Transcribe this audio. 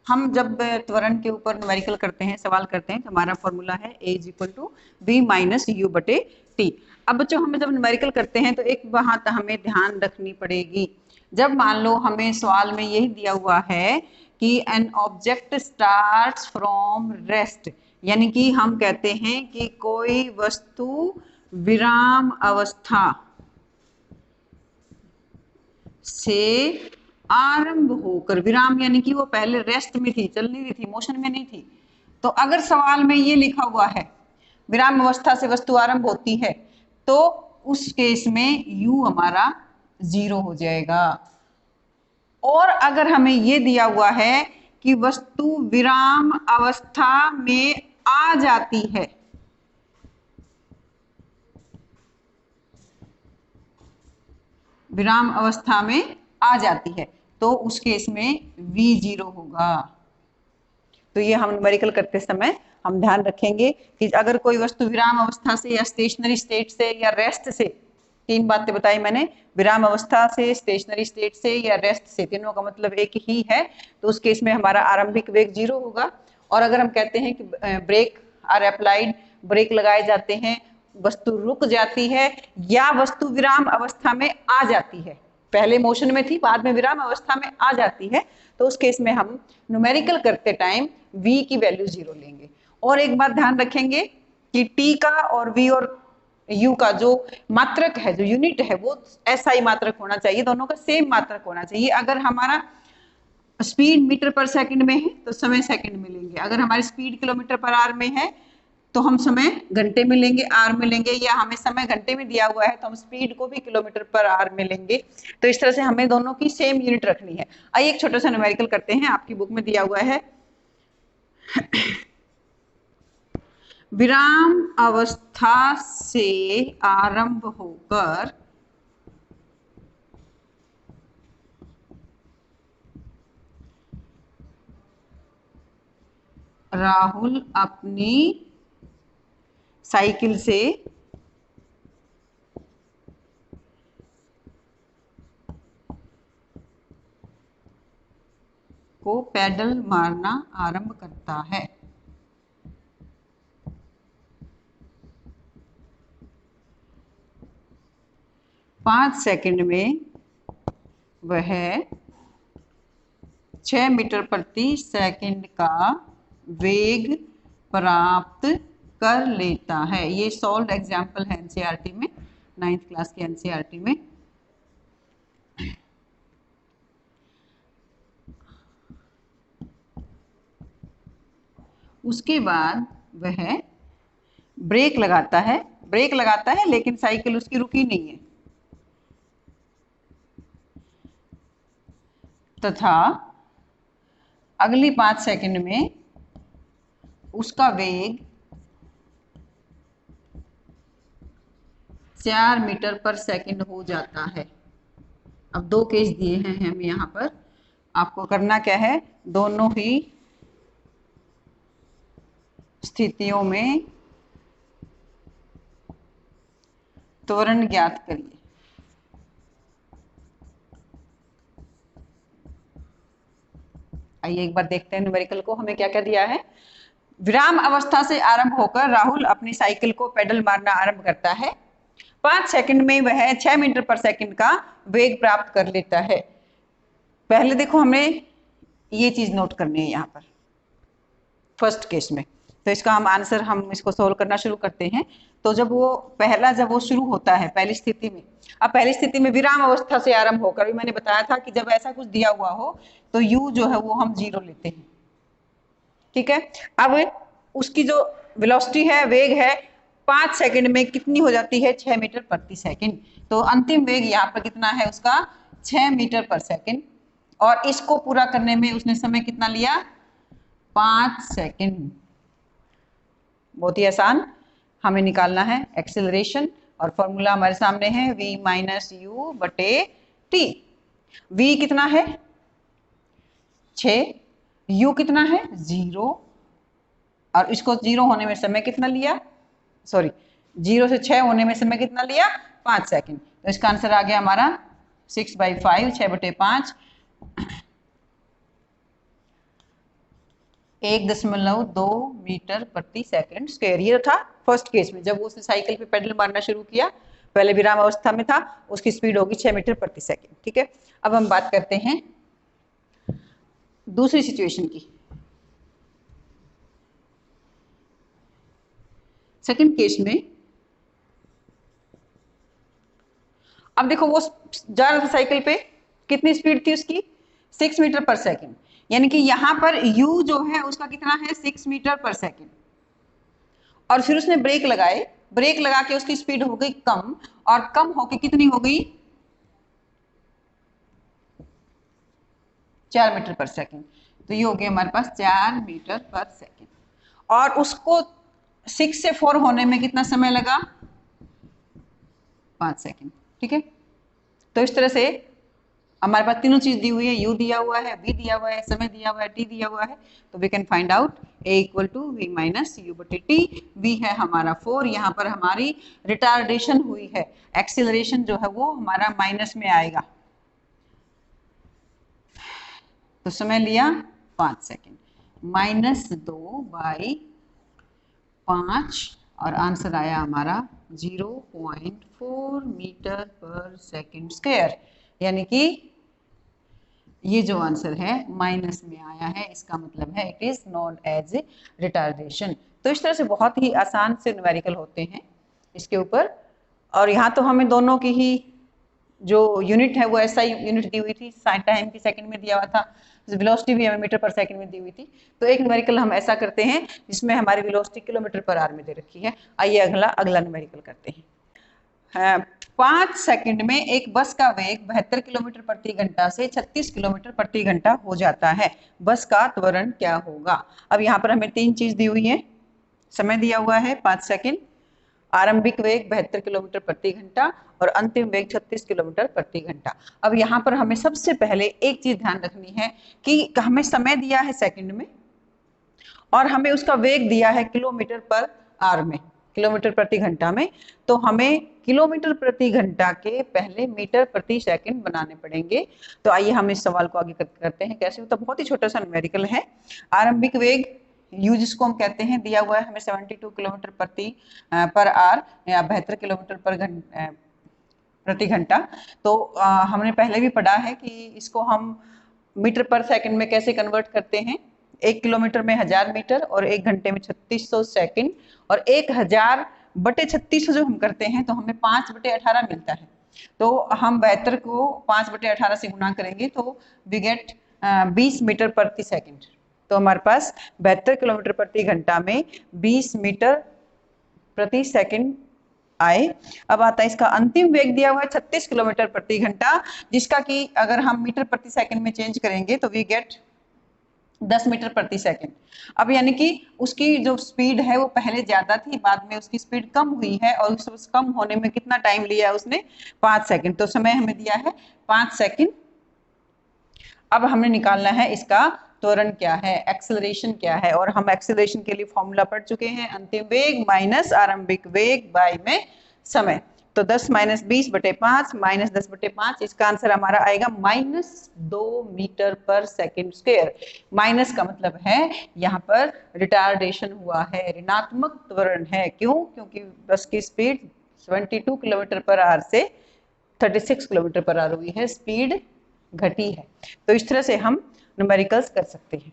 हम जब त्वरण के ऊपर न्यूमेरिकल करते हैं, सवाल करते हैं, तो हमारा फॉर्मूला है a is equal to v minus u बटे टी। अब बच्चों हमें जब न्यूमेरिकल करते हैं तो एक बात हमें ध्यान रखनी पड़ेगी। जब मान लो हमें सवाल में यही दिया हुआ है कि an object starts from rest, यानी कि हम कहते हैं कि कोई वस्तु विराम अवस्था से आरंभ होकर, विराम यानी कि वो पहले रेस्ट में थी, चल नहीं रही थी, मोशन में नहीं थी। तो अगर सवाल में ये लिखा हुआ है विराम अवस्था से वस्तु आरंभ होती है, तो उस केस में u हमारा 0 हो जाएगा। और अगर हमें ये दिया हुआ है कि वस्तु विराम अवस्था में आ जाती है, विराम अवस्था में आ जाती है, तो उस केस में v 0 होगा। तो ये हम न्यूमेरिकल करते समय हम ध्यान रखेंगे कि अगर कोई वस्तु विराम अवस्था से या स्टेशनरी स्टेट से या रेस्ट से, तीन बातें बताई मैंने, विराम अवस्था से, स्टेशनरी स्टेट से या रेस्ट से, तीनों का मतलब एक ही है, तो उस केस में हमारा आरंभिक वेग 0 होगा। और अगर हम कहते हैं कि ब्रेक आर अप्लाइड, ब्रेक लगाए जाते हैं, वस्तु रुक जाती है या वस्तु विराम अवस्था में आ जाती है, पहले मोशन में थी बाद में विराम अवस्था में आ जाती है, तो उस केस में हम न्यूमेरिकल करते टाइम v की वैल्यू 0 लेंगे। और एक बात ध्यान रखेंगे कि t का और v और u का जो मात्रक है, जो यूनिट है, वो SI मात्रक होना चाहिए, दोनों का सेम मात्रक होना चाहिए। अगर हमारा स्पीड मीटर पर सेकंड में है तो समय सेकंड में लेंगे, अगर हमारी स्पीड किलोमीटर पर आवर में है तो हम समय घंटे में लेंगे, आर में लेंगे, या हमें समय घंटे में दिया हुआ है तो हम स्पीड को भी किलोमीटर पर आवर में लेंगे। तो इस तरह से हमें दोनों की सेम यूनिट रखनी है। आइए एक छोटा सा न्यूमेरिकल करते हैं, आपकी बुक में दिया हुआ है विराम अवस्था से आरंभ होकर राहुल अपनी साइकिल से को पैडल मारना आरंभ करता है। पांच सेकंड में वह 6 मीटर प्रति सेकंड का वेग प्राप्त कर लेता है। ये सॉल्व एग्जाम्पल है एनसीईआरटी में, 9th क्लास के एनसीईआरटी में। उसके बाद वह ब्रेक लगाता है, लेकिन साइकिल उसकी रुकी नहीं है, तथा अगली 5 सेकंड में उसका वेग 4 मीटर पर सेकंड हो जाता है। अब दो केस दिए हैं हमें यहाँ पर, आपको करना क्या है, दोनों ही स्थितियों में त्वरण ज्ञात करिए। आइए एक बार देखते हैं न्यूमेरिकल को, हमें क्या क्या दिया है। विराम अवस्था से आरंभ होकर राहुल अपनी साइकिल को पेडल मारना आरंभ करता है। 5 सेकंड में वह 6 मीटर पर सेकंड का वेग प्राप्त कर लेता है। पहले देखो हमें ये चीज नोट करनी है यहाँ पर फर्स्ट केस में, तो इसका हम आंसर हम इसको सोल्व करना शुरू करते हैं। तो जब वो शुरू होता है पहली स्थिति में, अब पहली स्थिति में विराम अवस्था से आरंभ होकर, भी मैंने बताया था कि जब ऐसा कुछ दिया हुआ हो तो u जो है वो हम 0 लेते हैं, ठीक है। अब उसकी जो वेलोसिटी है, वेग है, 5 सेकंड में कितनी हो जाती है, 6 मीटर प्रति सेकंड। तो अंतिम वेग यहाँ पर कितना है उसका, 6 मीटर पर सेकंड, और इसको पूरा करने में उसने समय कितना लिया, 5 सेकंड। बहुत ही आसान, हमें निकालना है एक्सेलरेशन, और फॉर्मूला हमारे सामने है v माइनस यू बटे टी। v कितना है 6, u कितना है 0, और इसको 0 होने में समय कितना लिया, 0 से 6 होने में समय कितना लिया, 5 सेकंड। तो इसका आंसर आ गया हमारा 6/5, 6/5। 1.2 मीटर प्रति सेकंड स्क्वायर। ये था फर्स्ट केस में, जब उसने साइकिल पे पेडल मारना शुरू किया, पहले विराम अवस्था में था, उसकी स्पीड होगी 6 मीटर प्रति सेकंड। ठीक है, अब हम बात करते हैं दूसरी सिचुएशन की। सेकंड केस में अब देखो वो जा रहा था साइकिल पे, कितनी स्पीड थी उसकी? 6 मीटर पर सेकंड, यानी कि यहां पर u जो है उसका कितना है? 6 मीटर पर सेकंड। और फिर उसने ब्रेक लगाए, ब्रेक लगा के उसकी स्पीड हो गई कम, और कम होके कितनी हो गई? 4 मीटर पर सेकंड। तो ये हो गया हमारे पास 4 मीटर पर सेकंड। और उसको 6 से 4 होने में कितना समय लगा? 5 सेकंड। ठीक है, तो इस तरह से हमारे पास तीनों चीज दी हुई है, u दिया हुआ है, v दिया हुआ है, समय दिया हुआ है, t दिया हुआ है। तो we can find out a equal to v minus u बटे t। v है हमारा 4, यहाँ पर हमारी रिटार्डेशन हुई है, एक्सीलरेशन जो है वो हमारा माइनस में आएगा। तो समय लिया 5 सेकंड, -2/5, और आंसर आया हमारा 0.4 मीटर पर सेकंड स्क्वायर। यानी कि ये जो आंसर है माइनस में आया है, इसका मतलब है it is known as retardation. तो इस तरह से बहुत ही आसान से न्यूमेरिकल होते हैं इसके ऊपर। और यहाँ तो हमें दोनों की ही जो यूनिट है वो ऐसा यूनिट दी हुई थी, टाइम की सेकंड में दिया हुआ था, वेलोसिटी भी हमें मीटर पर सेकंड में दी हुई थी। तो एक न्यूमेरिकल हम ऐसा करते हैं जिसमें हमारी वेलोसिटी किलोमीटर पर आवर में दे रखी है। आइए अगला न्यूमेरिकल करते हैं। 5 सेकंड में एक बस का वेग 72 किलोमीटर प्रति घंटा से 36 किलोमीटर प्रति घंटा हो जाता है, बस का त्वरण क्या होगा? अब यहाँ पर हमें 3 चीज दी हुई है, समय दिया हुआ है 5 सेकंड, आरंभिक वेग 72 किलोमीटर प्रति घंटा और अंतिम वेग 36 किलोमीटर प्रति घंटा। अब यहाँ पर हमें सबसे पहले एक चीज ध्यान रखनी है कि हमें समय दिया है सेकंड में और हमें उसका वेग दिया है किलोमीटर पर आवर में, किलोमीटर प्रति घंटा में। तो हमें किलोमीटर प्रति घंटा के पहले मीटर प्रति सेकंड बनाने पड़ेंगे। तो आइए हम इस सवाल को आगे करते हैं। कैसे होता? बहुत ही छोटा सा न्यूमेरिकल है। आरंभिक वेग u जिसको हम कहते हैं दिया हुआ है हमें 72 किलोमीटर पर आवर या 72 किलोमीटर प्रति घंटा। तो हमने पहले भी पढ़ा है कि इसको हम मीटर पर सेकंड में कैसे कन्वर्ट करते हैं। 1 किलोमीटर में 1000 मीटर और 1 घंटे में 3600 सेकंड, और 1000 बटे 3600 जो हम करते हैं तो हमें 5/18 मिलता है। तो हम 72 को 5/18 से गुना करेंगे तो वी गेट 20 मीटर प्रति सेकंड। तो हमारे पास 72 किलोमीटर प्रति घंटा में 20 मीटर प्रति सेकंड आए। अब आता है इसका अंतिम वेग दिया हुआ है 36 किलोमीटर प्रति घंटा, जिसका कि अगर हम मीटर प्रति सेकंड में चेंज करेंगे तो वी गेट 10 मीटर प्रति सेकंड। अब यानी कि उसकी जो स्पीड है वो पहले ज्यादा थी, बाद में उसकी स्पीड कम हुई है, और उस कम होने में कितना टाइम लिया उसने? 5 सेकंड। तो समय हमें दिया है 5 सेकंड। अब हमें निकालना है इसका त्वरण क्या है, एक्सेलरेशन क्या है। और हम एक्सेलरेशन के लिए फॉर्मूला पढ़ चुके हैं, अंतिम वेग माइनस आरंभिक वेग बाय में समय। तो 10 माइनस 20 बटे 5 माइनस 10 बटे 5, इसका आंसर हमारा आएगा -2 मीटर पर सेकंड स्क्वायर। माइनस का मतलब है यहाँ पर रिटार्डेशन हुआ है, ऋणात्मक त्वरण है। क्यों? क्योंकि बस की स्पीड 72 किलोमीटर पर आवर से 36 किलोमीटर पर आवर हुई है, स्पीड घटी है। तो इस तरह से हम न्यूमेरिकल्स कर सकते हैं।